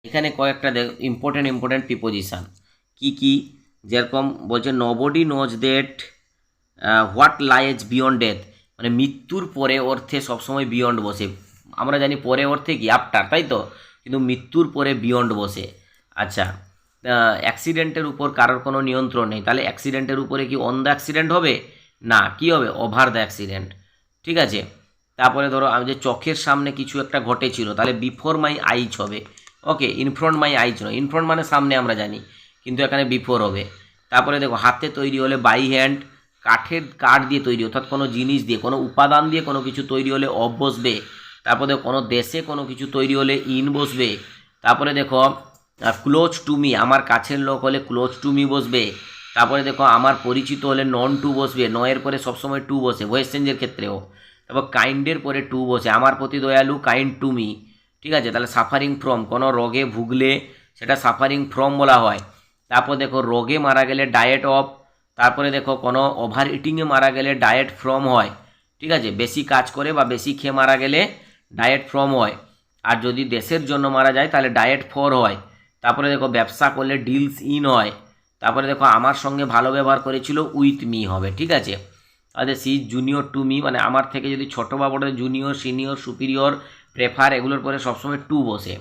এখানে কয়েকটা important preposition কি যেরকম বলছে nobody knows that what lies beyond death, মানে মৃত্যুর পরে অর্থে সবসময় বিয়ন্ড বসে। আমরা জানি পরে অর্থে কি আফটার, তাই তো, কিন্তু মৃত্যুর পরে বিয়ন্ড বসে। আচ্ছা, অ্যাক্সিডেন্টের উপর কারোর কোনো নিয়ন্ত্রণ নেই, তাহলে অ্যাক্সিডেন্টের উপরে কি অন দ্য অ্যাক্সিডেন্ট হবে না, কি হবে ওভার দ্য অ্যাক্সিডেন্ট। ঠিক আছে, তারপরে ধরো আমি যে চোখের সামনে কিছু একটা ঘটেছিল, তাহলে বিফোর মাই আইজ হবে। ওকে, ইনফ্রন্ট মাই আইজ নয়, ইনফ্রন্ট মানে সামনে আমরা জানি, কিন্তু এখানে বিফোর হবে। তারপরে দেখো হাতে তৈরি হলে বাই হ্যান্ড, কাঠ দিয়ে তৈরি অর্থাৎ কোনো জিনিস দিয়ে কোনো উপাদান দিয়ে কোনো কিছু তৈরি হলে অফ বসবে। তারপরে দেখো কোনো দেশে কোনো কিছু তৈরি হলে ইন বসবে। তারপরে দেখো ক্লোজ টু মি, আমার কাছের লোক হলে ক্লোজ টু মি বসবে। তারপরে দেখো আমার পরিচিত হলে নন টু বসবে, নয়ের পরে সবসময় টু বসে ভয়েস চেঞ্জের ক্ষেত্রেও। তারপর কাইন্ডের পরে টু বসে, আমার প্রতি দয়ালু কাইন্ড টু মি। ঠিক আছে, তাহলে সাফারিং ফ্রম, কোনো রোগে ভুগলে সেটা সাফারিং ফ্রম বলা হয়। তারপর দেখো রোগে মারা গেলে ডায়েট অফ। তারপরে দেখো কোনো ওভার ইটিংয়ে মারা গেলে ডায়েট ফ্রম হয়। ঠিক আছে, বেশি কাজ করে বা বেশি খেয়ে মারা গেলে ডায়েট ফ্রম হয়। আর যদি দেশের জন্য মারা যায় তাহলে ডায়েট ফর হয়। তারপরে দেখো ব্যবসা করলে ডিলস ইন হয়। তারপরে দেখো আমার সঙ্গে ভালো ব্যবহার করেছিল উইথ মি হবে। ঠিক আছে, আচ্ছা সি জুনিয়র টু মি, মানে আমার থেকে যদি ছোটো বা বড় জুনিয়র সিনিয়র সুপিরিয়র প্রেফার এগুলোর পরে সবসময় টু বসে।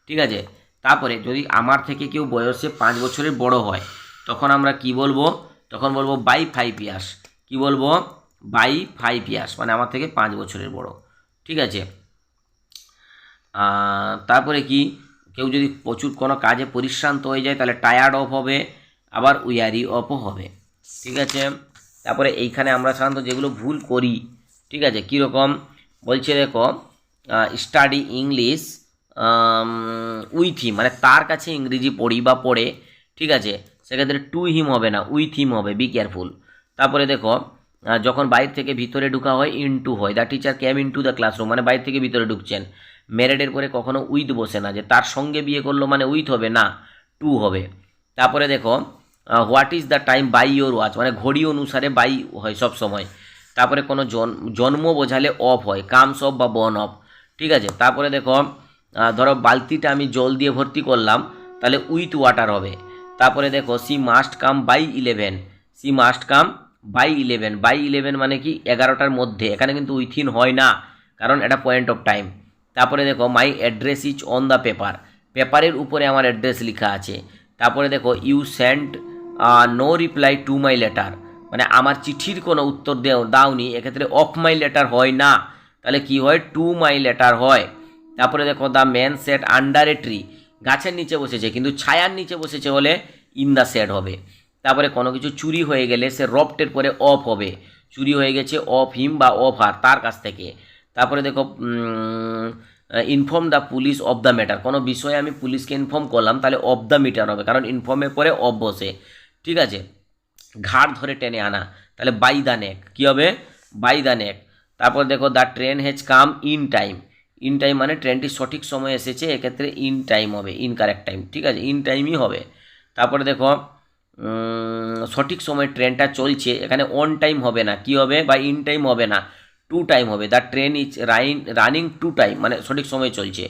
ঠিক আছে, তারপরে যদি আমার থেকে কেউ বয়সে 5 বছরের বড় হয় তখন আমরা কি বলবো, তখন বলবো বাই 5 ইয়ার্স। কি বলবো, বাই 5 ইয়ার্স, মানে আমার থেকে 5 বছরের বড়। ঠিক আছে, তারপরে কি কেউ যদি প্রচুর কোনো কাজে পরিশ্রান্ত হয়ে যায় তাহলে টায়ার্ড অফ হবে, আবার উইয়ারি অফও হবে। ঠিক আছে, তারপরে এইখানে আমরা সাধারণত যেগুলো ভুল করি, ঠিক আছে, কীরকম বলছে দেখো স্টাডি ইংলিশ উইথ হিম, মানে তার কাছে ইংরেজি পড়ি বা পড়ে। ঠিক আছে, সেক্ষেত্রে টু হিম হবে না, উইথ হিম হবে, বি কেয়ারফুল। তারপরে দেখো যখন বাইরে থেকে ভিতরে ঢুকা হয় ইনটু হয়, the teacher came into the classroom, মানে বাইরে থেকে ভিতরে ঢুকছেন। ম্যারেডের পরে কখনো উইথ বসে না, যে তার সঙ্গে বিয়ে করলো মানে উইথ হবে না, টু হবে। তারপরে দেখো what is the time by your watch, মানে ঘড়ি অনুসারে বাই হয় সব সময়। তারপরে কোনো জন্ম বোঝালে অফ হয়, কামস অফ বা বর্ন অফ। ঠিক আছে, তারপরে দেখো ধরো বালতিটা আমি জল দিয়ে ভর্তি করলাম তাহলে উইথ ওয়াটার হবে। তারপরে দেখো she must come by 11, she must come by 11, by 11 মানে কি 11টার মধ্যে, এখানে কিন্তু উইথিন হয় না কারণ এটা পয়েন্ট অফ টাইম। তারপরে দেখো my address is on the paper, পেপারের উপরে আমার অ্যাড্রেস লেখা আছে। তারপরে দেখো you send no reply to my letter, মানে আমার চিঠির কোনো উত্তর দাওনি, এক্ষেত্রে অফ মাই লেটার হয় না, তাহলে কি হয় টু মাই লেটার হয়। তারপরে দেখো the man said under a tree, গাছের নিচে বসেছে কিন্তু ছায়ার নিচে বসেছে হলে ইন দ্য শেড হবে। তারপরে কোনো কিছু চুরি হয়ে গেলে সে রপ্টের পরে অফ হবে, চুরি হয়ে গেছে অফ হিম বা অফ হার, তার কাছ থেকে। তারপরে দেখো inform the police of the matter, কোনো বিষয়ে আমি পুলিশকে ইনফর্ম করলাম তাহলে অফ দ্য মিটার হবে, কারণ ইনফর্মের পরে অফ বসে। ঠিক আছে, ঘাড় ধরে টেনে আনা, তাহলে বাই দ্য নেক, কী হবে বাই দ্য নেক। তারপর দেখো the train has come in time, in time মানে ট্রেনটি সঠিক সময়ে এসেছে, এক্ষেত্রে ইন টাইম হবে, ইন কারেক্ট টাইম। ঠিক আছে, ইন টাইমই হবে। তারপরে দেখো সঠিক সময়ে ট্রেনটা চলছে, এখানে অন টাইম হবে না, কি হবে বা ইন টাইম হবে না, টু টাইম হবে। The train is running to time, মানে সঠিক সময়ে চলছে।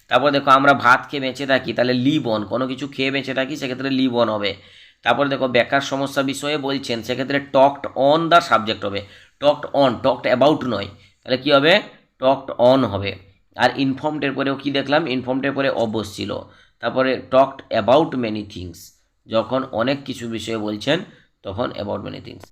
তারপর দেখো আমরা ভাত খেয়ে বেঁচে থাকি তাহলে লিভ অন, কোনো কিছু খেয়ে বেঁচে থাকি সেক্ষেত্রে লিভ অন হবে। তারপরে দেখো বেকার সমস্যা বিষয়ে বলছেন সেক্ষেত্রে টকড অন দ্য সাবজেক্ট হবে, টকড অন, টকড অ্যাবাউট নয়, তাহলে কী হবে টকড অন হবে। আর ইনফর্মডের পরেও কি দেখলাম, ইনফর্মডের পরে অবস ছিল। তারপরে টকড অ্যাবাউট মেনি থিংস, যখন অনেক কিছু বিষয়ে বলছেন তখন অ্যাবাউট মেনি থিংস।